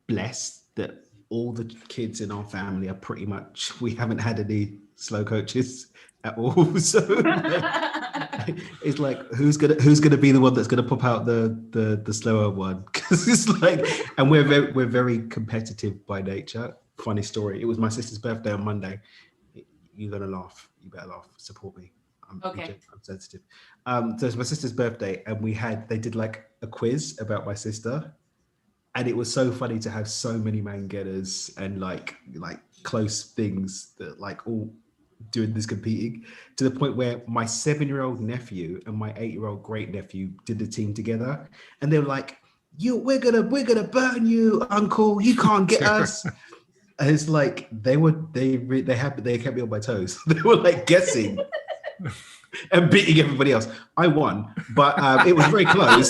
blessed that all the kids in our family are pretty much. We haven't had any slow coaches at all. So like, it's like who's gonna be the one that's gonna pop out the slower one? Because it's like, and we're very competitive by nature. Funny story. It was my sister's birthday on Monday. You're gonna laugh. You better laugh. Support me. Okay. I'm sensitive. So it's my sister's birthday, and they did like a quiz about my sister, and it was so funny to have so many man getters and like close things that like all doing this competing, to the point where my 7-year-old nephew and my 8-year-old great nephew did the team together, and they were like, we're gonna burn you, uncle. You can't get us. And it's like they kept me on my toes. They were like guessing and beating everybody else. I won, but it was very close.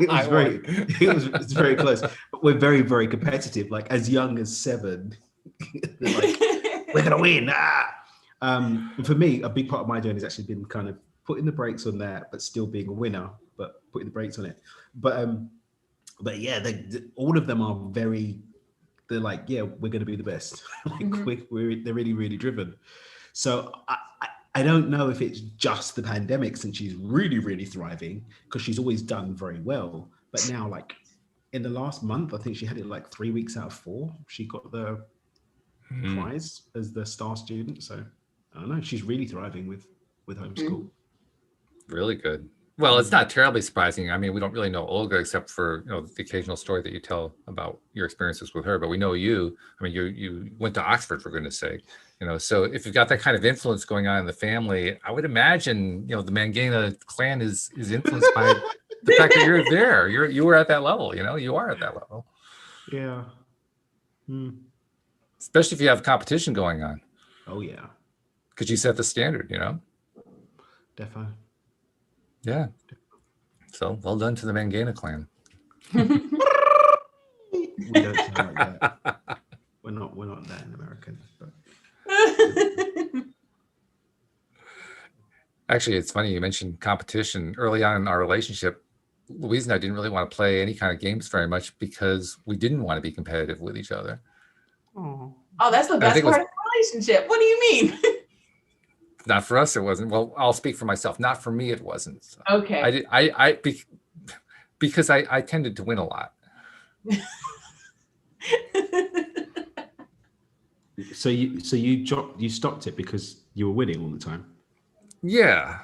It's very close. But we're very, very competitive. Like as young as 7, they're like, we're gonna win. And for me, a big part of my journey has actually been kind of putting the brakes on that, but still being a winner, but putting the brakes on it. But yeah, all of them are very. They're like, yeah, we're going to be the best. Like they're really, really driven. So I don't know if it's just the pandemic since she's really, really thriving, because she's always done very well. But now, like in the last month, I think she had it like 3 weeks out of 4. She got the prize as the star student. So I don't know. She's really thriving with homeschool. Really good. Well, it's not terribly surprising. I mean, we don't really know Olga except for the occasional story that you tell about your experiences with her. But we know you. I mean, you went to Oxford, for goodness sake. So if you've got that kind of influence going on in the family, I would imagine the Mangena clan is influenced by the fact that you're there. You were at that level. You are at that level. Yeah. Especially if you have competition going on. Oh yeah. Because you set the standard. Defo. Yeah. So well done to the Mangena clan. We don't sound like that. We're not that in American. But. Actually, it's funny you mentioned competition. Early on in our relationship, Louise and I didn't really want to play any kind of games very much because we didn't want to be competitive with each other. Oh, that's the best part of the relationship. What do you mean? Not for us, it wasn't. Well, I'll speak for myself. Not for me, it wasn't. So Okay. Because I tended to win a lot. So you stopped it because you were winning all the time. Yeah.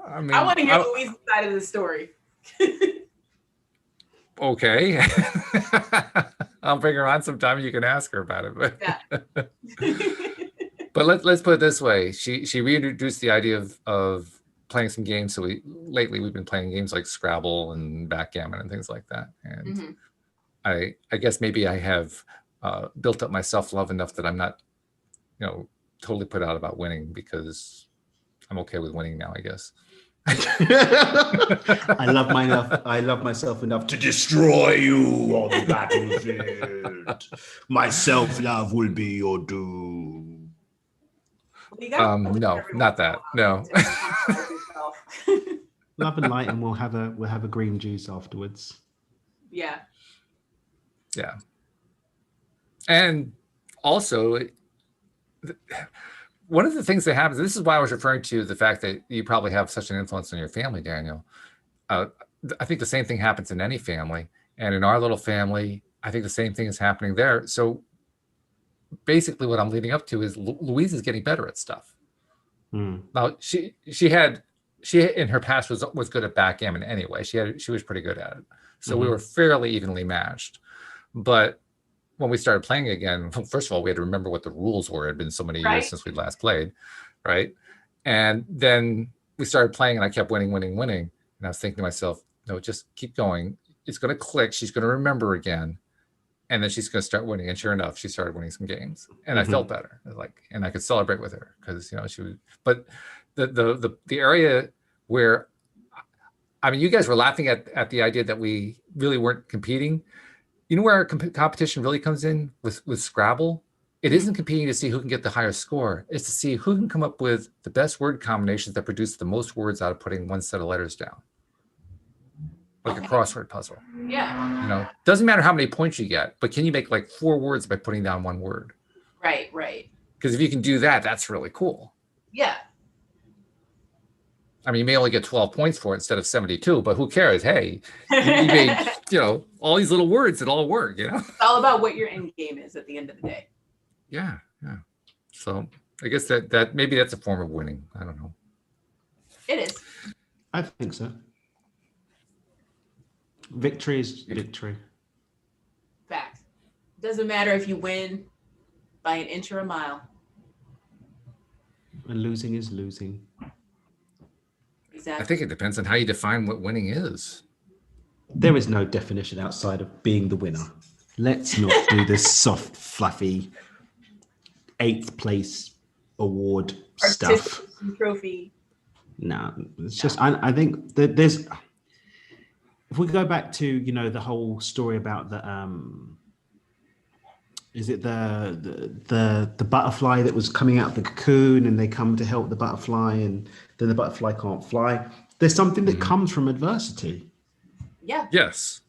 I mean, I want to hear Louise's side of the story. Okay. I'll bring her on sometime. You can ask her about it. But yeah. But let's put it this way. She reintroduced the idea of playing some games. So lately we've been playing games like Scrabble and backgammon and things like that. And I guess maybe I have built up my self-love enough that I'm not, totally put out about winning, because I'm okay with winning now, I guess. I love myself enough to destroy you on the battlefield. My self-love will be your doom. No, not that. No. Love and light, and we'll have a green juice afterwards. Yeah. Yeah. And also, one of the things that happens, this is why I was referring to the fact that you probably have such an influence on your family, Daniel. I think the same thing happens in any family. And in our little family, I think the same thing is happening there. So basically what I'm leading up to is Louise is getting better at stuff. Now she in her past was good at backgammon anyway. She was pretty good at it. So we were fairly evenly matched. But when we started playing again, first of all, we had to remember what the rules were. It had been so many years since we'd last played, right? And then we started playing, and I kept winning. And I was thinking to myself, no, just keep going. It's going to click. She's going to remember again. and then she's going to start winning. And sure enough, she started winning some games, and I felt better. Like, and I could celebrate with her because she was. But the area where, I mean, you guys were laughing at the idea that we really weren't competing. You know where our competition really comes in with Scrabble? It isn't competing to see who can get the highest score. It's to see who can come up with the best word combinations that produce the most words out of putting one set of letters down. Like a crossword puzzle. Yeah. Doesn't matter how many points you get, but can you make like 4 words by putting down one word? Right. Because if you can do that, that's really cool. Yeah. I mean, you may only get 12 points for it instead of 72, but who cares? Hey, you made, all these little words that all work, It's all about what your end game is at the end of the day. Yeah. So I guess that maybe that's a form of winning. I don't know. It is. I think so. Victory is victory. Fact. Doesn't matter if you win by an inch or a mile. And losing is losing. Exactly. I think it depends on how you define what winning is. There is no definition outside of being the winner. Let's not do this soft, fluffy 8th place award stuff. Trophy. No, it's just, I think that there's, if we go back to, the whole story about the, is it the butterfly that was coming out of the cocoon and they come to help the butterfly and then the butterfly can't fly. There's something that comes from adversity. Yeah. Yes.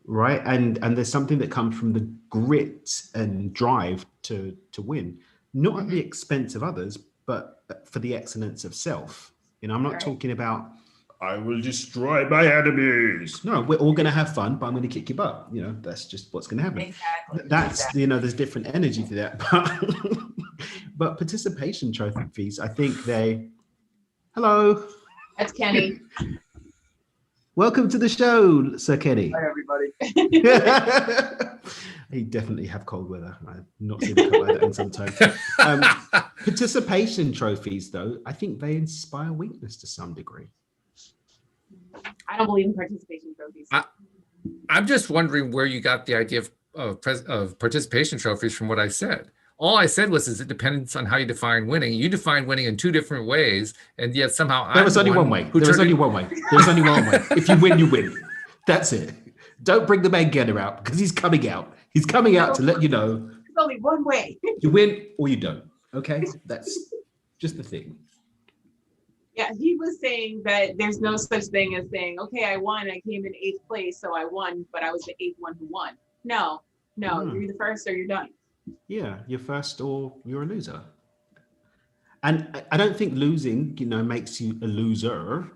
Right. And there's something that comes from the grit and drive to win, not at the expense of others, but for the excellence of self. I'm not talking about, I will destroy my enemies. No, we're all going to have fun, but I'm going to kick your butt. That's just what's going to happen. Exactly. That's, there's different energy to that. But participation trophies, I think hello. That's Kenny. Welcome to the show, Sir Kenny. Hi, everybody. You definitely have cold weather. I've not seen it like that in some time. Participation trophies, though, I think they inspire weakness to some degree. I don't believe in participation trophies. I'm just wondering where you got the idea of participation trophies from what I said. All I said was it depends on how you define winning. You define winning in 2 different ways, and yet somehow there was only one way. There was only one way. If you win, you win. That's it. Don't bring the man getter out because he's coming out. He's coming out to let you know. There's only one way. You win or you don't. Okay, that's just the thing. Yeah, he was saying that there's no such thing as saying, okay, I won. I came in 8th place, so I won, but I was the 8th one who won. No, you're the first or you're done. Yeah, you're first or you're a loser. And I don't think losing, makes you a loser,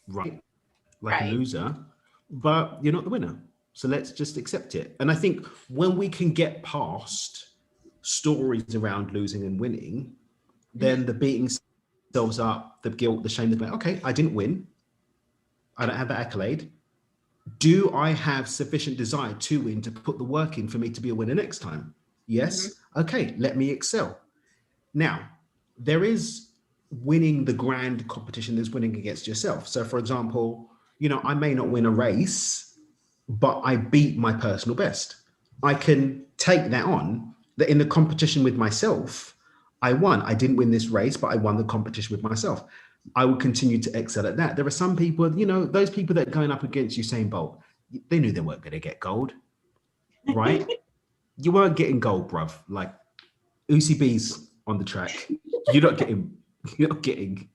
right? Like a loser, but you're not the winner. So let's just accept it. And I think when we can get past stories around losing and winning, then the beating themselves up, the guilt, the shame, okay, I didn't win. I don't have that accolade. Do I have sufficient desire to win, to put the work in for me to be a winner next time? Yes. Okay, let me excel. Now, there is winning the grand competition, there's winning against yourself. So for example, I may not win a race, but I beat my personal best. I can take that on, that in the competition with myself, I won. I didn't win this race, but I won the competition with myself. I will continue to excel at that. There are some people, those people that are going up against Usain Bolt, they knew they weren't going to get gold, right? You weren't getting gold, bruv. Like Usain B's on the track. You're not getting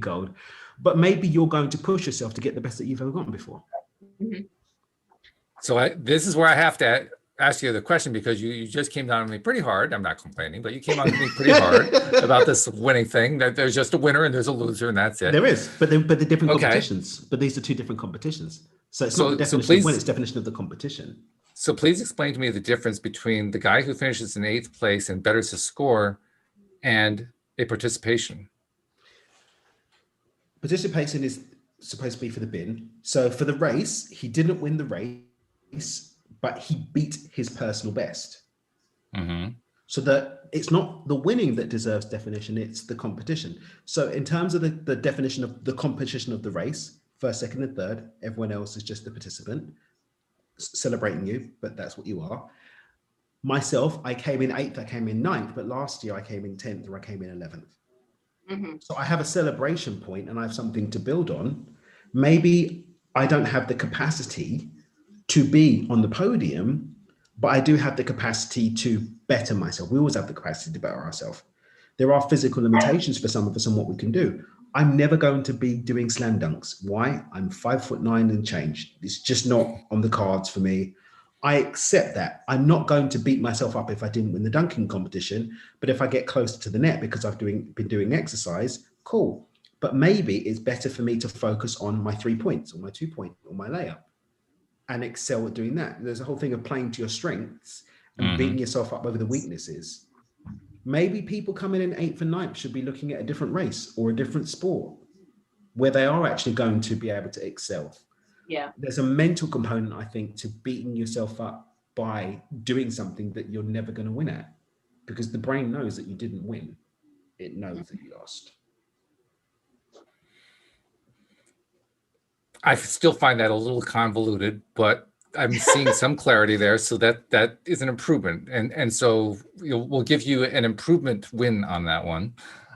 gold. But maybe you're going to push yourself to get the best that you've ever gotten before. Mm-hmm. So this is where I have to ask you the question, because you just came down on me pretty hard. I'm not complaining, but you came on me pretty hard about this winning thing, that there's just a winner and there's a loser and that's it. There is, but they're different competitions. But these are 2 different competitions. So it's not the definition of win, it's definition of the competition. So please explain to me the difference between the guy who finishes in 8th place and betters his score and a participation. Participation is supposed to be for the bin. So for the race, he didn't win the race, but he beat his personal best. Mm-hmm. So that it's not the winning that deserves definition, it's the competition. So in terms of the definition of the competition of the race, 1st, 2nd, and 3rd, everyone else is just the participant. celebrating you, but that's what you are. Myself, I came in 8th, I came in 9th, but last year I came in 10th or I came in 11th. So I have a celebration point and I have something to build on. Maybe I don't have the capacity to be on the podium, but I do have the capacity to better myself. We always have the capacity to better ourselves. There are physical limitations for some of us on what we can do. I'm never going to be doing slam dunks. Why? I'm 5'9" and change. It's just not on the cards for me. I accept that. I'm not going to beat myself up if I didn't win the dunking competition, but if I get closer to the net because I've been doing exercise, cool. But maybe it's better for me to focus on my 3 points or my 2 point or my layup and excel at doing that. There's a whole thing of playing to your strengths and beating yourself up over the weaknesses. Maybe people coming in 8th and 9th should be looking at a different race or a different sport where they are actually going to be able to excel. Yeah. There's a mental component, I think, to beating yourself up by doing something that you're never going to win at, because the brain knows that you didn't win. It knows that you lost. I still find that a little convoluted, but I'm seeing some clarity there. So that is an improvement. And so we'll give you an improvement win on that one.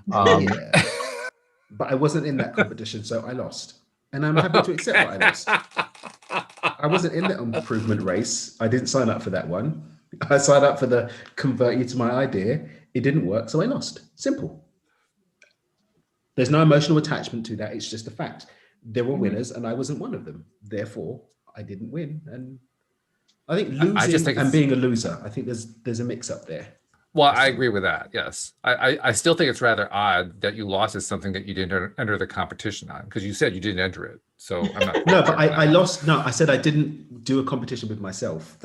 Yeah. But I wasn't in that competition, so I lost. And I'm happy to accept that I lost. I wasn't in the improvement race. I didn't sign up for that one. I signed up for the convert you to my idea. It didn't work, so I lost. Simple. There's no emotional attachment to that. It's just a fact. There were winners, and I wasn't one of them. Therefore, I didn't win. And I think losing and being a loser, I think there's a mix up there. Well, I agree with that. Yes. I still think it's rather odd that you lost as something that you didn't enter the competition on, because you said you didn't enter it. So I'm not. No, but I lost. No, I said I didn't do a competition with myself.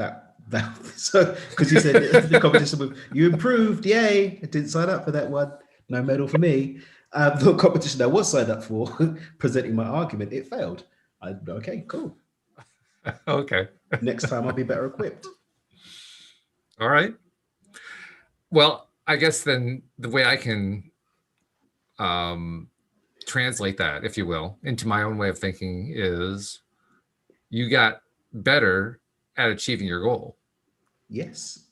So because you said the competition with you improved, yay! I didn't sign up for that one. No medal for me. The competition I was signed up for, presenting my argument, it failed. Okay, cool. Okay. Next time I'll be better equipped. All right. Well, I guess then the way I can translate that, if you will, into my own way of thinking is you got better at achieving your goal. Yes.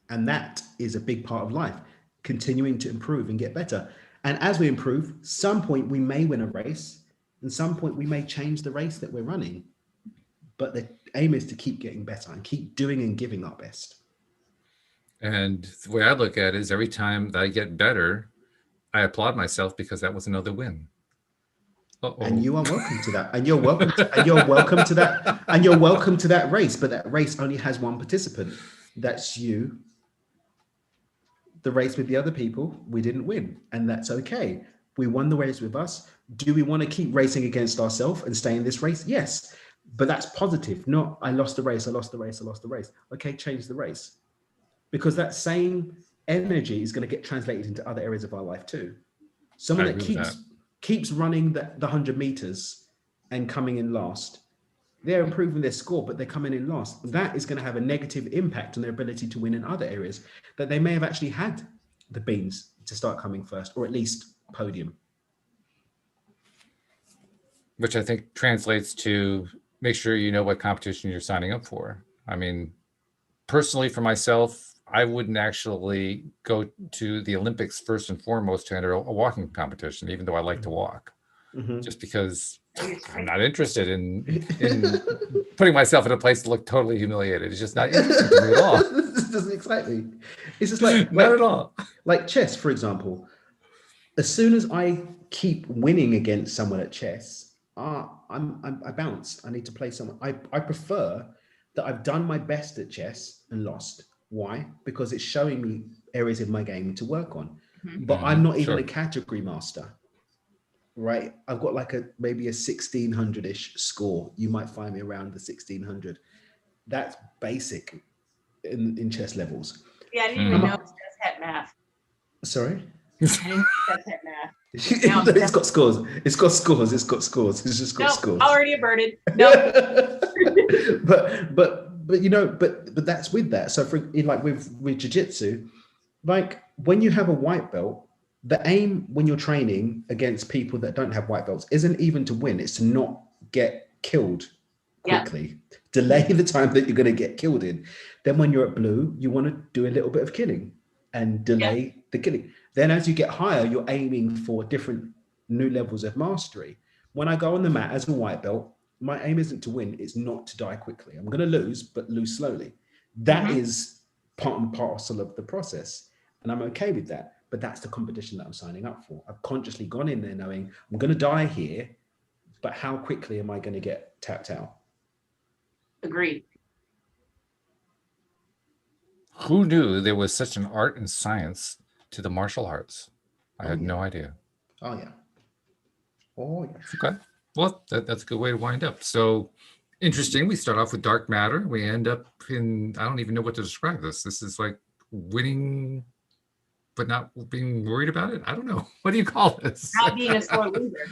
And that is a big part of life, continuing to improve and get better. And as we improve, some point we may win a race, and some point we may change the race that we're running. But the aim is to keep getting better and keep doing and giving our best. And the way I look at it is every time that I get better, I applaud myself because that was another win. And you are welcome to that. And you're welcome to that. And you're welcome to that race. But that race only has one participant. That's you. The race with the other people, we didn't win. And that's okay. We won the race with us. Do we want to keep racing against ourselves and stay in this race? Yes. But that's positive. Not, I lost the race, I lost the race, I lost the race. Okay, change the race. Because that same energy is going to get translated into other areas of our life too. Someone that keeps running the 100 meters and coming in last, they're improving their score, but they're coming in last. That is going to have a negative impact on their ability to win in other areas that they may have actually had the beans to start coming first, or at least podium. Which I think translates to make sure you know what competition you're signing up for. I mean, personally for myself, I wouldn't actually go to the Olympics first and foremost to enter a walking competition, even though I like to walk, just because I'm not interested in putting myself in a place to look totally humiliated. It's just not interesting to me at all. This doesn't excite me. It's just like not at all. Like chess, for example. As soon as I keep winning against someone at chess, I bounce. I need to play someone. I prefer that I've done my best at chess and lost. Why? Because it's showing me areas in my game to work on. But I'm not even a category master, right? I've got like maybe a 1600-ish score. You might find me around the 1600. That's basic in chess levels. Yeah, I didn't even know chess had math. Sorry? I didn't know chess had math. It's got scores. It's got scores. It's got scores. It's just got scores. Already averted. No. But you know, but that's with that. So with jiu-jitsu, like when you have a white belt, the aim when you're training against people that don't have white belts isn't even to win. It's to not get killed Yeah. quickly. Delay the time that you're going to get killed in. Then when you're at blue, you want to do a little bit of killing and delay the killing. Then as you get higher, you're aiming for different new levels of mastery. When I go on the mat as a white belt, my aim isn't to win, it's not to die quickly. I'm going to lose, but lose slowly. That is part and parcel of the process. And I'm okay with that. But that's the competition that I'm signing up for. I've consciously gone in there knowing I'm going to die here, but how quickly am I going to get tapped out? Agreed. Who knew there was such an art and science to the martial arts? I had no idea. Oh, yeah. Oh, yeah. Okay. Well, that's a good way to wind up. So interesting. We start off with dark matter. We end up in, I don't even know what to describe this. This is like winning, but not being worried about it. I don't know. What do you call this? Not being a sore loser.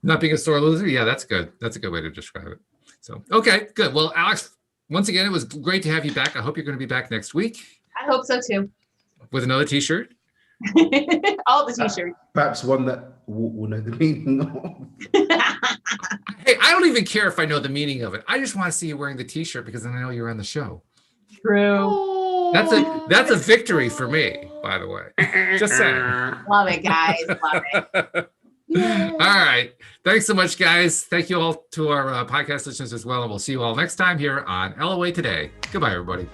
Not being a sore loser. Yeah, that's good. That's a good way to describe it. So, okay, good. Well, Alex, once again, it was great to have you back. I hope you're going to be back next week. I hope so too. With another t-shirt. All the t-shirts. Perhaps one that will know the meaning of. Hey, I don't even care if I know the meaning of it. I just want to see you wearing the t-shirt because then I know you're on the show. True. That's a victory for me, by the way. Just saying. Love it, guys. Love it. All right. Thanks so much, guys. Thank you all to our podcast listeners as well. And we'll see you all next time here on LOA Today. Goodbye, everybody.